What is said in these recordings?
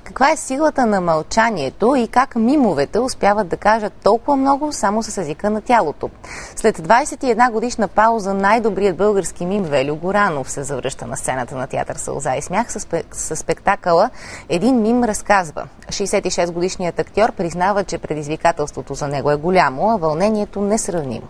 Каква е силата на мълчанието и как мимовете успяват да кажат толкова много само с езика на тялото? След 21 годишна пауза най-добрият български мим Велю Горанов се завръща на сцената на театър Сълза и смях със спектакъла "Един мим разказва". 66-годишният актьор признава, че предизвикателството за него е голямо, а вълнението несравнимо.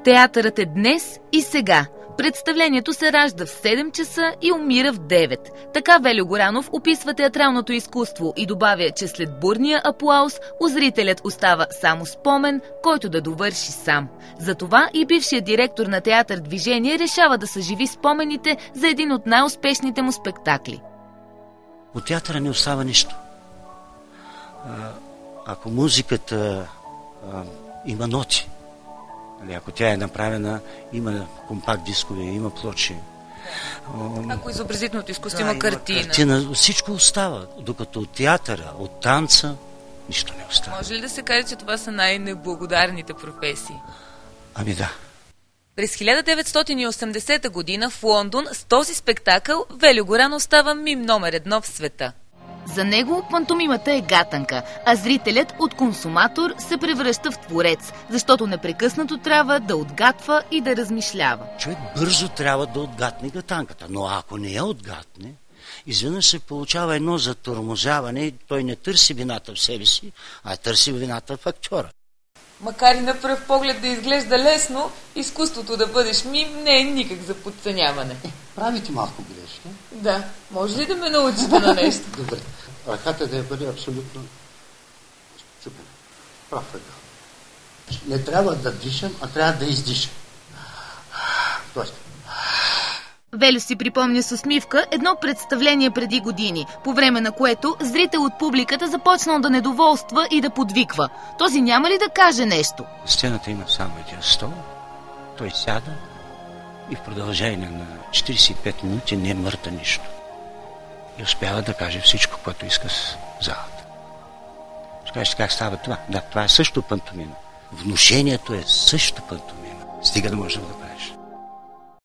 Театърът е днес и сега. Представлението се ражда в 7 часа и умира в 9. Така Велю Горанов описва театралното изкуство и добавя, че след бурния аплауз у зрителят остава само спомен, който да довърши сам. Затова и бившият директор на театър Движение решава да съживи спомените за един от най-успешните му спектакли. От театъра не остава нищо. Ако музиката има ноти, ако тя е направена, има компакт дискове, има плочи. Ако изобразителното изкуство има картина. Картина, всичко остава, докато от театъра, от танца, нищо не остава. Може ли да се каже, че това са най-неблагодарните професии? Ами да. През 1980 година в Лондон с този спектакъл Велю Горанов става мим номер 1 в света. За него пантомимата е гатанка, а зрителят от консуматор се превръща в творец, защото непрекъснато трябва да отгатва и да размишлява. Човек бързо трябва да отгатне гатанката, но ако не я отгатне, изведнъж се получава едно затормозяване и той не търси вината в себе си, а търси вината в актьора. Макар и на пръв поглед да изглежда лесно, изкуството да бъдеш мим не е никак за подценяване. Правите малко грешки. Да, може ли да ме научите на нещо? Добре. Ръката да я бъде абсолютно чупена. Прав ръка. Не трябва да дишам, а трябва да издишам. Тоест. Велю си припомня с усмивка едно представление преди години, по време на което зрител от публиката започнал да недоволства и да подвиква. Този няма ли да каже нещо? Сцената има само един стол, той сяда и в продължение на 45 минути не мърта нищо. И успява да каже всичко, което иска с залата. Ще кажете как става това? Да, това е също пантомима. Внушението е също пантомима. Стига да може да го